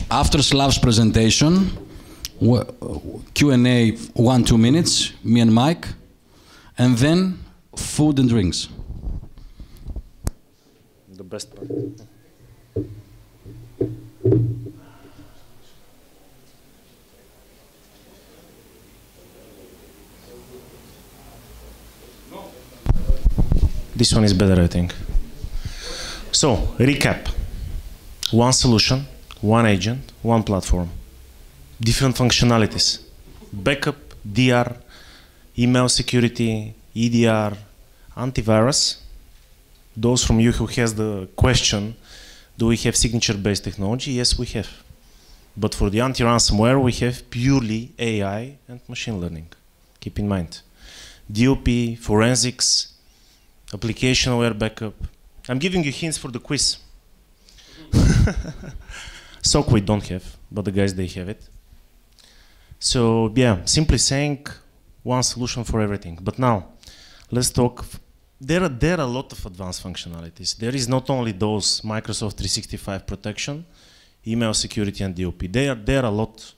After Slav's presentation, Q&A 1-2 minutes, me and Mike, and then food and drinks. The best part. This one is better, I think. So, recap. One solution, one agent, one platform. Different functionalities. Backup, DR, email security, EDR, antivirus. Those from you who has the question, do we have signature-based technology? Yes, we have. But for the anti-ransomware, we have purely AI and machine learning. Keep in mind. DLP, forensics, application-aware backup. I'm giving you hints for the quiz. SOC we don't have, but the guys, they have it. So yeah, simply saying one solution for everything. But now, let's talk. There are a lot of advanced functionalities. There is not only those Microsoft 365 protection, email security, and DLP. There are a lot.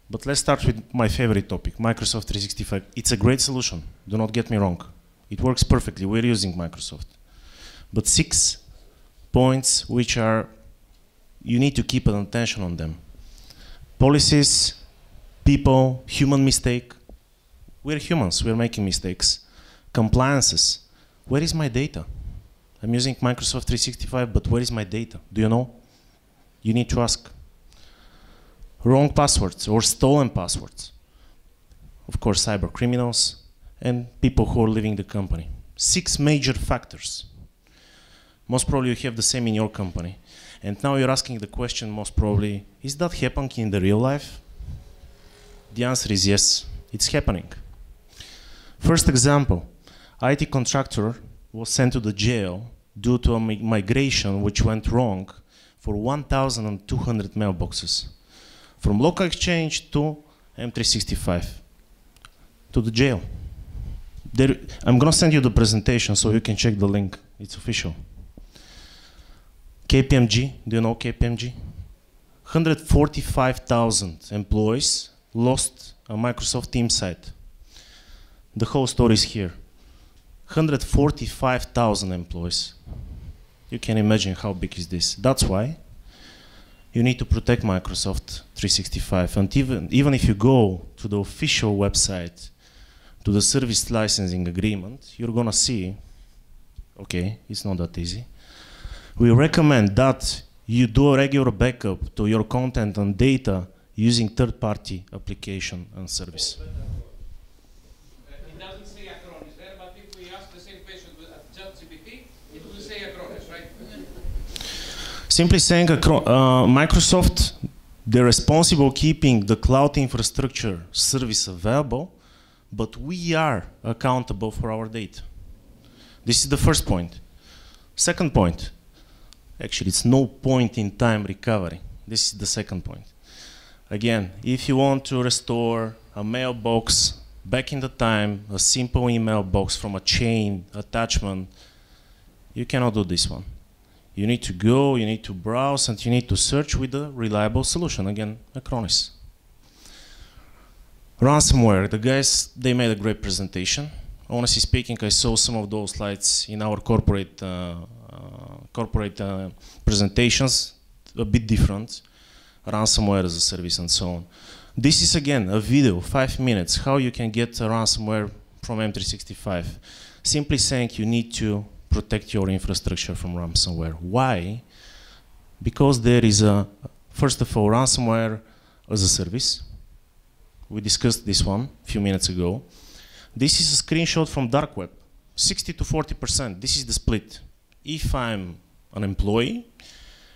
But let's start with my favorite topic, Microsoft 365. It's a great solution. Do not get me wrong. It works perfectly. We're using Microsoft. But 6 points which are, you need to keep an attention on them. Policies, people, human mistake. We're humans, we're making mistakes. Compliances. Where is my data? I'm using Microsoft 365, but where is my data? Do you know? You need to ask. Wrong passwords or stolen passwords. Of course, cyber criminals and people who are leaving the company. 6 major factors. Most probably you have the same in your company. And now you're asking the question, most probably, is that happening in the real life? The answer is yes, it's happening. First example, IT contractor was sent to the jail due to a migration which went wrong for 1,200 mailboxes. From local exchange to M365, to the jail. I'm gonna send you the presentation so you can check the link, it's official. KPMG, do you know KPMG? 145,000 employees lost a Microsoft Teams site. The whole story is here. 145,000 employees. You can imagine how big is this. That's why you need to protect Microsoft 365. And even if you go to the official website, to the service licensing agreement, you're gonna see, okay, it's not that easy. We recommend that you do a regular backup to your content and data using third-party application and service. It doesn't say Acronis there, but if we ask the same question to ChatGPT, it will say Acronis, right? Simply saying Microsoft, they're responsible keeping the cloud infrastructure service available, but we are accountable for our data. This is the first point. Second point, actually it's no point in time recovery. This is the second point. Again, if you want to restore a mailbox back in the time, a simple email box from a chain attachment, you cannot do this one. You need to go, you need to browse, and you need to search with a reliable solution. Again, Acronis. Ransomware, the guys, they made a great presentation. Honestly speaking, I saw some of those slides in our corporate presentations, a bit different. Ransomware as a service and so on. This is again a video, 5 minutes, how you can get a ransomware from M365. Simply saying you need to protect your infrastructure from ransomware. Why? Because there is a, first of all, ransomware as a service. We discussed this one a few minutes ago. This is a screenshot from dark web, 60 to 40%. This is the split. If I'm an employee,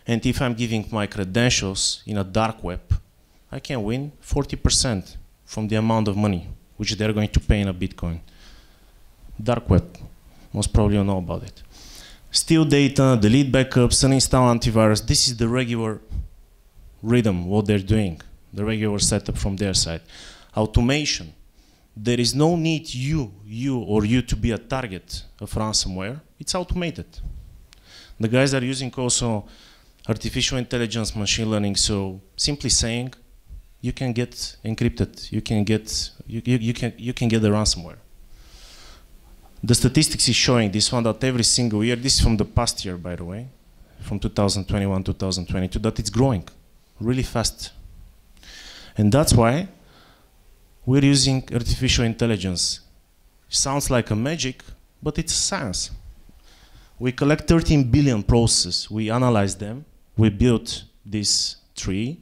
and if I'm giving my credentials in a dark web, I can win 40% from the amount of money which they're going to pay in a Bitcoin. Dark web, most probably you know about it. Steal data, delete backups, uninstall antivirus. This is the regular rhythm, what they're doing, the regular setup from their side. Automation. There is no need you to be a target of ransomware. It's automated. The guys are using also artificial intelligence, machine learning. So simply saying, you can get encrypted. You can get the ransomware. The statistics is showing this one that every single year, this is from the past year, by the way, from 2021, 2022, that it's growing really fast. And that's why we're using artificial intelligence. Sounds like a magic, but it's science. We collect 13 billion processes, we analyze them, we built this tree,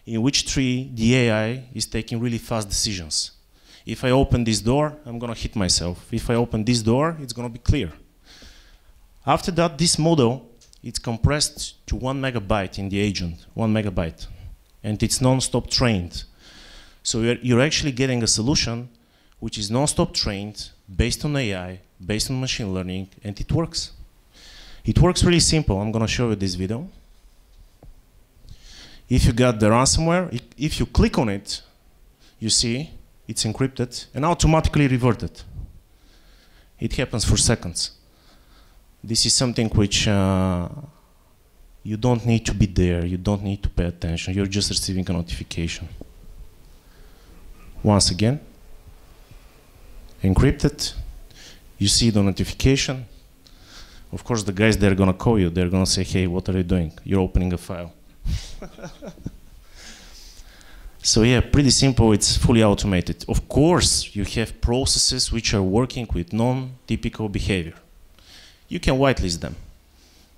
in which tree the AI is taking really fast decisions. If I open this door, I'm gonna hit myself. If I open this door, it's gonna be clear. After that, this model, it's compressed to 1 megabyte in the agent, 1 megabyte. And it's non-stop trained. So you're actually getting a solution which is non-stop trained, based on AI, based on machine learning, and it works. It works really simple. I'm gonna show you this video. If you got the ransomware, if you click on it, you see it's encrypted and automatically reverted. It happens for seconds. This is something which you don't need to be there, you don't need to pay attention, you're just receiving a notification. Once again, encrypted, you see the notification. Of course, the guys, they're gonna call you, they're gonna say, hey, what are you doing? You're opening a file. So yeah, pretty simple, it's fully automated. Of course, you have processes which are working with non-typical behavior. You can whitelist them.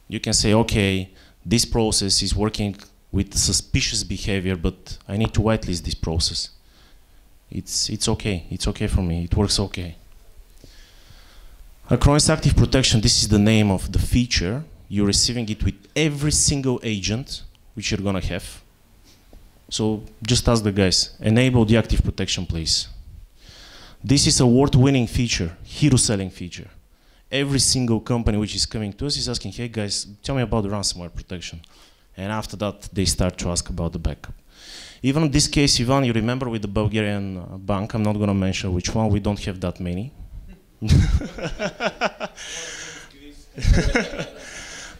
You can say, okay, this process is working with suspicious behavior, but I need to whitelist this process. It's okay for me, it works okay. Acronis Active Protection, this is the name of the feature. You're receiving it with every single agent which you're gonna have. So just ask the guys, enable the active protection, please. This is a award-winning feature, hero-selling feature. Every single company which is coming to us is asking, hey guys, tell me about the ransomware protection. And after that, they start to ask about the backup. Even in this case, Ivan, you remember with the Bulgarian bank, I'm not gonna mention which one, we don't have that many.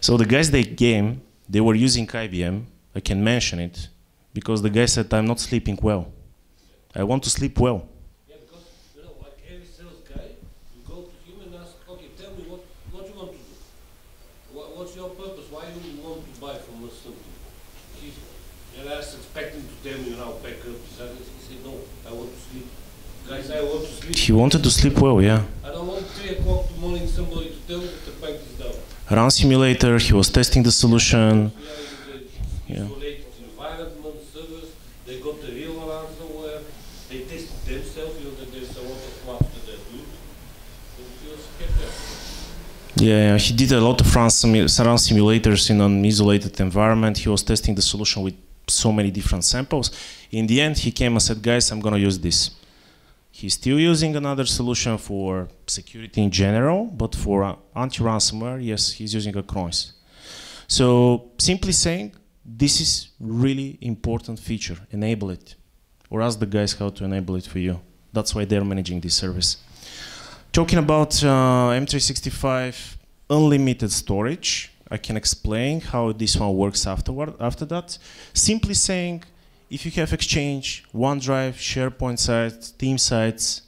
So the guys they were using IBM, I can mention it, because the guy said, I'm not sleeping well. I want to sleep well. Yeah, because, you know, like every sales guy, you go to him and ask, okay, tell me what you want to do. What's your purpose? Why you want to buy from us something? And I was expecting to tell me, you know, back up. He said, no, I want to sleep. Guys, I want to sleep. He wanted to sleep well, yeah. I don't want 3 o'clock in the morning somebody to tell me that the bank is down. Run simulator, he was testing the solution. Yeah. Environment servers, they got the real ransomware, they tested themselves, you know that there's a lot of flaws that they do. And he was kept there. Yeah, he did a lot of run simulators in an isolated environment. He was testing the solution with so many different samples. In the end, he came and said, guys, I'm gonna use this. He's still using another solution for security in general, but for anti-ransomware, yes, he's using Acronis. So simply saying, this is really important feature, enable it. Or ask the guys how to enable it for you. That's why they're managing this service. Talking about M365 unlimited storage, I can explain how this one works after that. Simply saying, if you have Exchange, OneDrive, SharePoint sites, Team sites,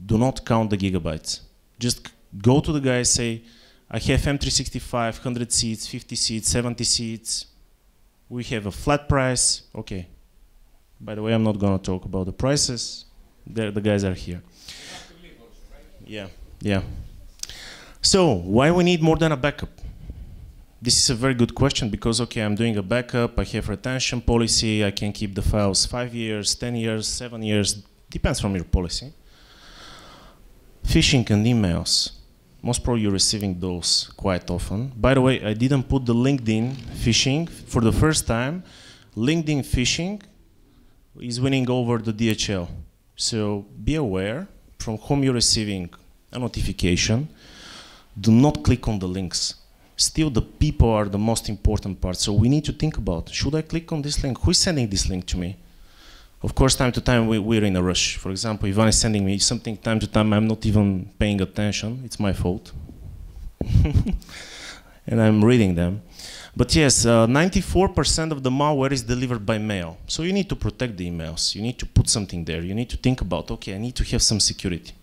do not count the gigabytes. Just go to the guy, say, I have M365, 100 seats, 50 seats, 70 seats. We have a flat price. Okay. By the way, I'm not going to talk about the prices. The guys are here. Yeah. So, why we need more than a backup? This is a very good question because, okay, I'm doing a backup, I have retention policy, I can keep the files 5 years, 10 years, 7 years, depends from your policy. Phishing and emails. Most probably you're receiving those quite often. By the way, I didn't put the LinkedIn phishing. For the first time, LinkedIn phishing is winning over the DHL. So be aware from whom you're receiving a notification. Do not click on the links. Still, the people are the most important part. So we need to think about, should I click on this link? Who is sending this link to me? Of course, time to time, we're in a rush. For example, Ivan is sending me something time to time, I'm not even paying attention. It's my fault. And I'm reading them. But yes, 94% of the malware is delivered by mail. So you need to protect the emails. You need to put something there. You need to think about, okay, I need to have some security.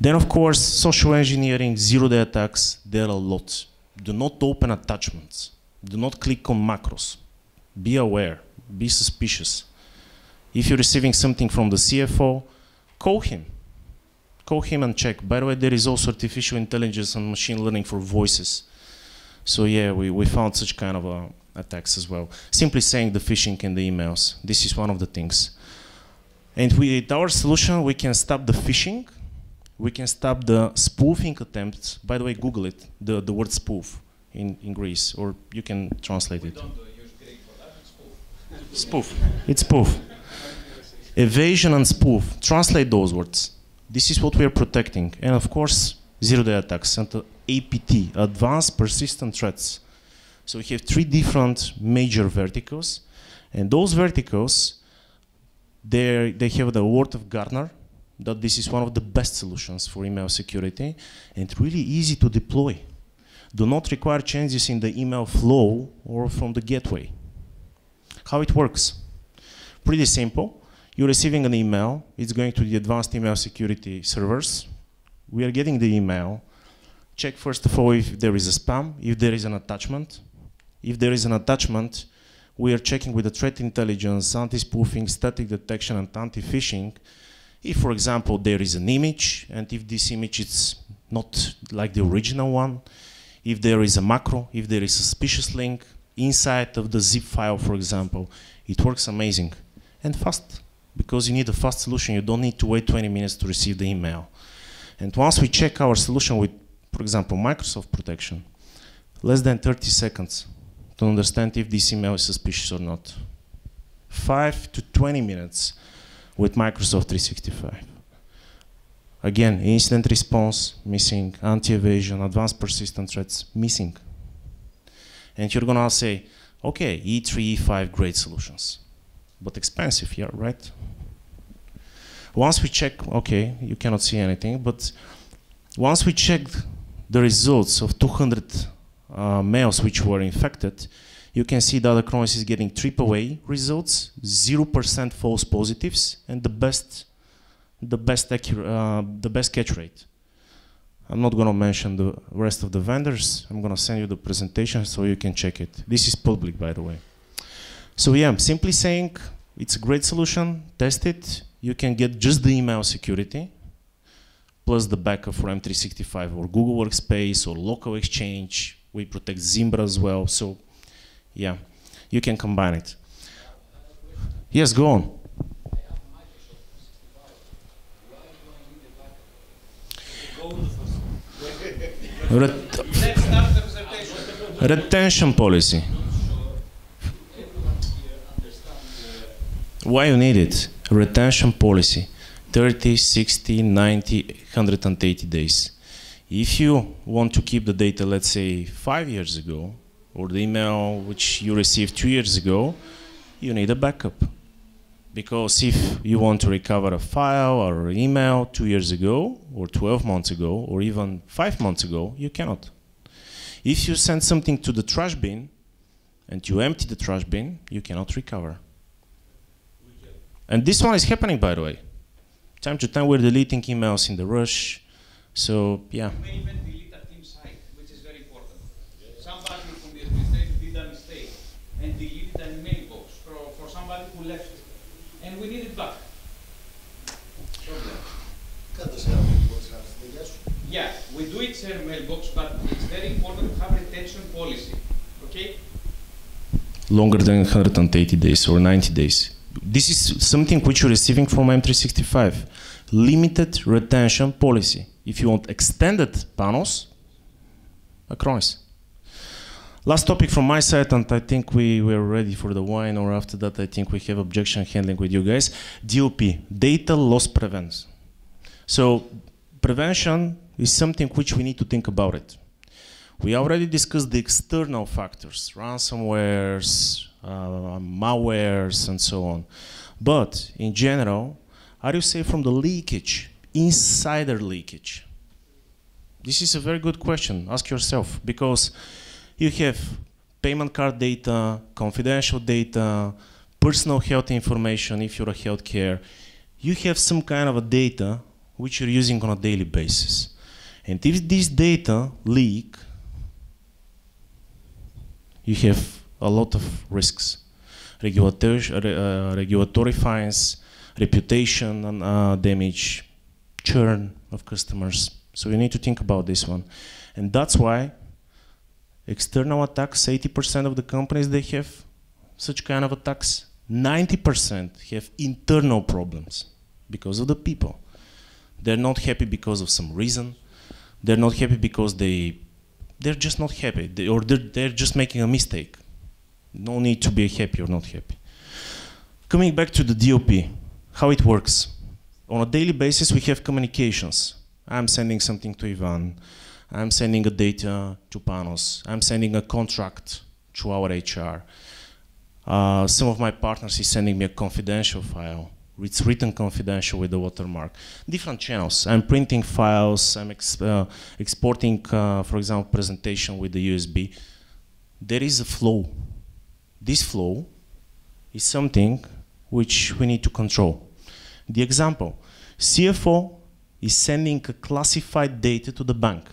Then, of course, social engineering, zero-day attacks, there are a lot. Do not open attachments. Do not click on macros. Be aware. Be suspicious. If you're receiving something from the CFO, call him. Call him and check. By the way, there is also artificial intelligence and machine learning for voices. So yeah, we found such kind of attacks as well. Simply saying the phishing in the emails. This is one of the things. And with our solution, we can stop the phishing. We can stop the spoofing attempts. By the way, Google it, the word spoof in Greece, or you can translate it. We don't use Greek for that, it's spoof. Spoof. It's spoof. Evasion and spoof. Translate those words. This is what we are protecting. And of course, zero-day attacks and APT, Advanced Persistent Threats. So we have 3 different major verticals. And those verticals, they have the word of Gartner, that this is one of the best solutions for email security and really easy to deploy. Do not require changes in the email flow or from the gateway. How it works? Pretty simple. You're receiving an email. It's going to the advanced email security servers. We are getting the email. Check first of all if there is a spam, if there is an attachment. If there is an attachment, we are checking with the threat intelligence, anti-spoofing, static detection, and anti-phishing. If, for example, there is an image, and if this image is not like the original one, if there is a macro, if there is a suspicious link inside of the zip file, for example, it works amazing and fast, because you need a fast solution. You don't need to wait 20 minutes to receive the email. And once we check our solution with, for example, Microsoft protection, less than 30 seconds to understand if this email is suspicious or not. 5 to 20 minutes with Microsoft 365. Again, incident response, missing, anti-evasion, advanced persistent threats, missing. And you're gonna say, okay, E3, E5, great solutions, but expensive, yeah, right? Once we check, okay, you cannot see anything, but once we checked the results of 200 mails which were infected, you can see that Acronis is getting AAA results, 0% false positives, and the best catch rate. I'm not going to mention the rest of the vendors. I'm going to send you the presentation so you can check it. This is public, by the way. So yeah, I'm simply saying it's a great solution. Test it. You can get just the email security, plus the backup for M365 or Google Workspace or local exchange. We protect Zimbra as well. So yeah, you can combine it. Yes, go on. Retention policy. Why you need it? Retention policy. 30, 60, 90, 180 days. If you want to keep the data, let's say 5 years ago, or the email which you received 2 years ago, you need a backup. Because if you want to recover a file or an email 2 years ago, or 12 months ago, or even 5 months ago, you cannot. If you send something to the trash bin, and you empty the trash bin, you cannot recover. And this one is happening, by the way. Time to time we're deleting emails in the rush. So, yeah. You may even delete a team site, which is very important. Somebody from the administration did a mistake and deleted an email box for somebody who left it. And we need it back. Yeah, we do it share mailbox, but it's very important to have retention policy. Okay? Longer than 180 days or 90 days. This is something which you're receiving from M365. Limited retention policy. If you want extended panos, Acronis. Last topic from my side, and I think we were ready for the wine, or after that I think we have objection handling with you guys. DLP, data loss prevention. So prevention is something which we need to think about it. We already discussed the external factors, ransomwares, malwares, and so on. But in general, are you safe from the leakage, insider leakage? This is a very good question. Ask yourself, because you have payment card data, confidential data, personal health information if you're a healthcare. You have some kind of a data which you're using on a daily basis. And if this data leak, you have a lot of risks. Regulatory fines, reputation damage, churn of customers. So you need to think about this one. And that's why external attacks, 80% of the companies, they have such kind of attacks. 90% have internal problems because of the people. They're not happy because of some reason. They're not happy because they're just not happy, they're just making a mistake. No need to be happy or not happy. Coming back to the DLP, how it works. On a daily basis, we have communications. I'm sending something to Ivan. I'm sending a data to Panos. I'm sending a contract to our HR. Some of my partners is sending me a confidential file. It's written confidential with the watermark. Different channels. I'm printing files. I'm exporting, for example, presentation with the USB. There is a flow. This flow is something which we need to control. The example, CFO is sending a classified data to the bank.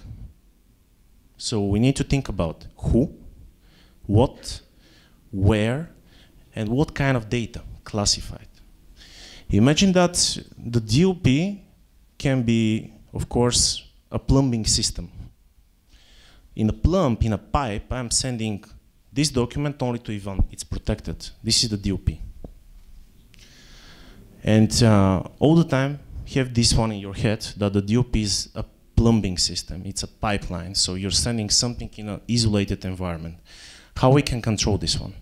So we need to think about who, what, where, and what kind of data classified. Imagine that the DLP can be, of course, a plumbing system. In a pipe, I'm sending this document only to Ivan. It's protected. This is the DLP. And all the time, have this one in your head, that the DLP is a plumbing system. It's a pipeline. So you're sending something in an isolated environment. How we can control this one?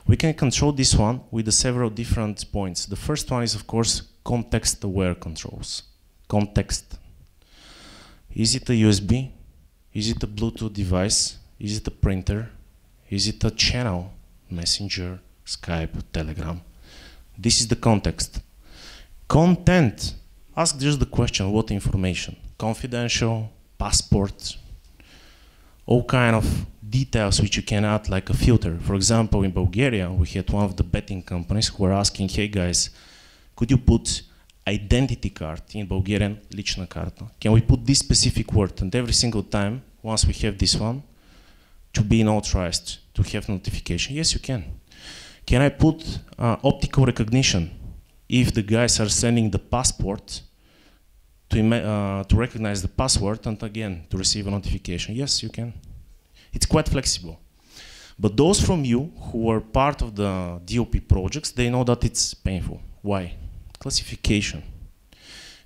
We can control this one with several different points. The first one is, of course, context-aware controls. Context. Is it a USB? Is it a Bluetooth device? Is it a printer? Is it a channel? Messenger, Skype, Telegram. This is the context. Content. Ask just the question, what information? Confidential, passport, all kind of details which you can add like a filter. For example, in Bulgaria, we had one of the betting companies who were asking, hey guys, could you put identity card in Bulgarian, lichna karta? Can we put this specific word? And every single time, once we have this one, to be authorized, to have notification. Yes, you can. Can I put optical recognition? If the guys are sending the passport, to recognize the password and again to receive a notification. Yes, you can. It's quite flexible. But those from you who are part of the DLP projects, they know that it's painful. Why? Classification.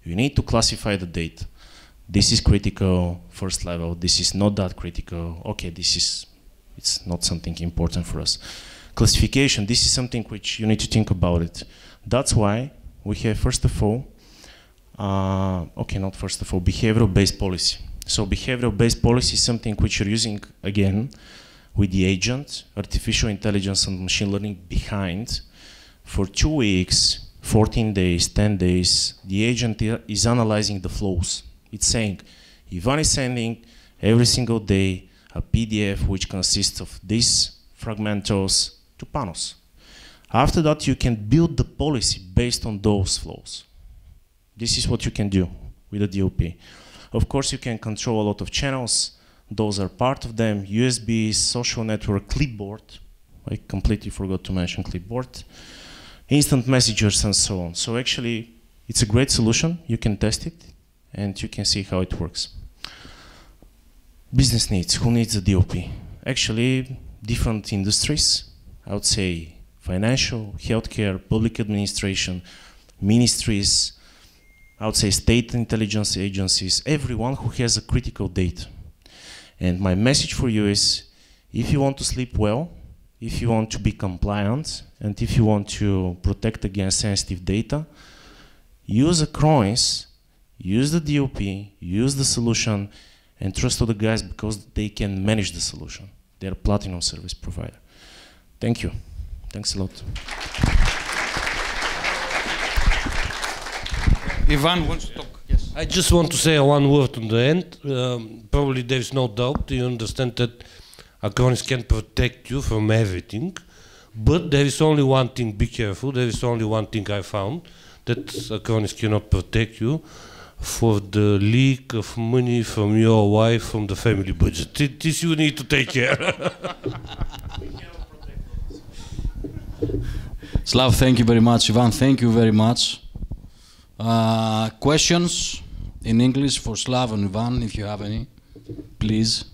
You need to classify the data. This is critical, first level. This is not that critical. Okay, it's not something important for us. Classification, this is something which you need to think about it. That's why we have, first of all, behavioral-based policy. So behavioral-based policy is something which you're using, again, with the agent, artificial intelligence and machine learning behind. For 2 weeks, 14 days, 10 days, the agent is analyzing the flows. It's saying, Ivan is sending every single day a PDF which consists of these fragmentals to Panos. After that, you can build the policy based on those flows. This is what you can do with the DLP. Of course, you can control a lot of channels. Those are part of them. USB, social network, clipboard. I completely forgot to mention clipboard. Instant messengers and so on. So actually, it's a great solution. You can test it and you can see how it works. Business needs. Who needs a DLP? Actually, different industries. I would say financial, healthcare, public administration, ministries, I would say state intelligence agencies, everyone who has a critical data. And my message for you is, if you want to sleep well, if you want to be compliant, and if you want to protect against sensitive data, use Acronis, use the DLP, use the solution, and trust to the guys because they can manage the solution. They're a platinum service provider. Thank you. Thanks a lot. Ivan wants to talk. Yes. I just want to say one word on the end. Probably there is no doubt. You understand that Acronis can protect you from everything, but there is only one thing, be careful, there is only one thing I found, that Acronis cannot protect you for the leak of money from your wife from the family budget. This you need to take care. Slav, thank you very much. Ivan, thank you very much. Questions in English for Slav and Ivan, if you have any, please.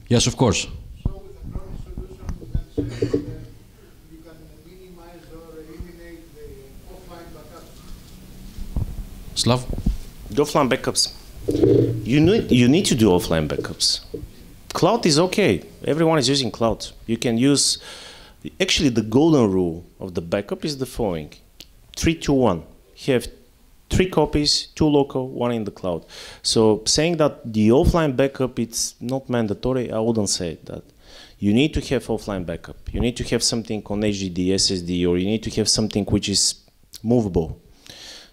Yes, of course. So with the Acronis solution, we can say that you can minimize or eliminate the offline backups. Slav? The offline backups. You need to do offline backups. Cloud is okay. Everyone is using cloud. You can use. Actually, the golden rule of the backup is the following: 3, 2, 1. You have 3 copies, 2 local, 1 in the cloud. So saying that the offline backup it's not mandatory, I wouldn't say that. You need to have offline backup. You need to have something on HDD, SSD, or you need to have something which is movable.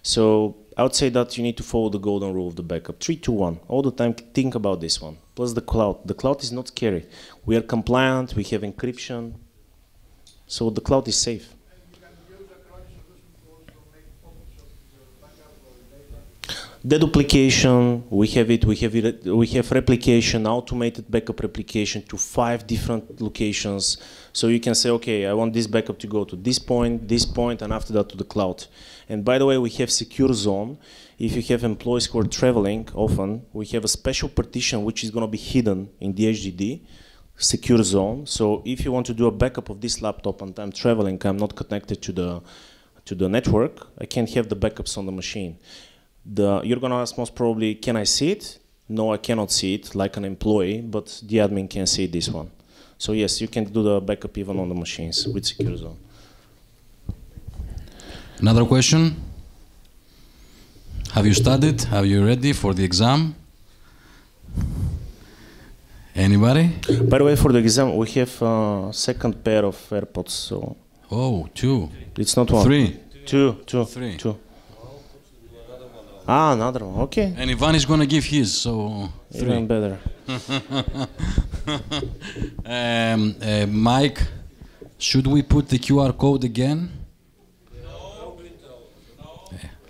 So I would say that you need to follow the golden rule of the backup. 3, 2, 1. All the time think about this one. Plus the cloud. The cloud is not scary. We are compliant, we have encryption. So the cloud is safe. Deduplication, we have replication, automated backup replication to 5 different locations. So you can say, okay, I want this backup to go to this point, and after that to the cloud. And by the way, we have secure zone. If you have employees who are traveling often, we have a special partition which is going to be hidden in the HDD, secure zone. So if you want to do a backup of this laptop and I'm traveling, I'm not connected to the network, I can have the backups on the machine. You're going to ask most probably, can I see it? No, I cannot see it like an employee, but the admin can see this one. So yes, you can do the backup even on the machines with secure zone. Another question? Have you studied? Are you ready for the exam? Anybody? By the way, for the exam, we have a second pair of AirPods. So. Oh, 2. It's not 1. 3. 2. 3. 2. Ah, another one. Okay. And Ivan is going to give his, so 3. Even better. Mike, should we put the QR code again?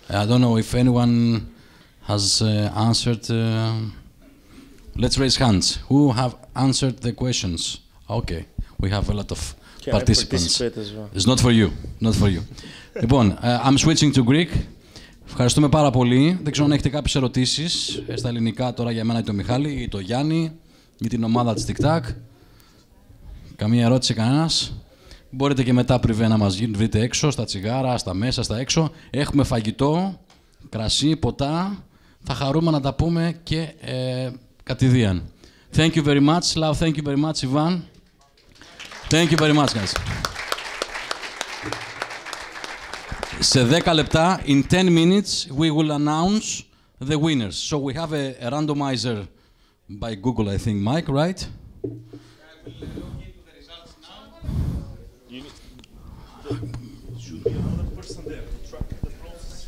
I don't know if anyone has answered. Let's raise hands. Who have answered the questions? Okay, we have a lot of participants. As well? It's not for you. Not for you. Λοιπόν, I'm switching to Greek. Ευχαριστούμε πάρα πολύ. Δεν ξέρω αν έχετε κάποιες ερωτήσεις στα ελληνικά τώρα για μένα ή τον Μιχάλη ή τον Γιάννη ή την ομάδα της TikTok. Καμία ερώτηση κανένας? Μπορείτε και μετά πριβέ να μας βρείτε έξω, στα τσιγάρα, στα μέσα, στα έξω. Έχουμε φαγητό, κρασί, ποτά. Θα χαρούμε να τα πούμε και κατηδίαν. Thank you very much, Slav. Thank you very much, Ivan. Thank you very much, guys. Σε 10 λεπτά, in 10 minutes, we will announce the winners. So we have a randomizer by Google, I think, Mike, right? Should be another person there to track the process.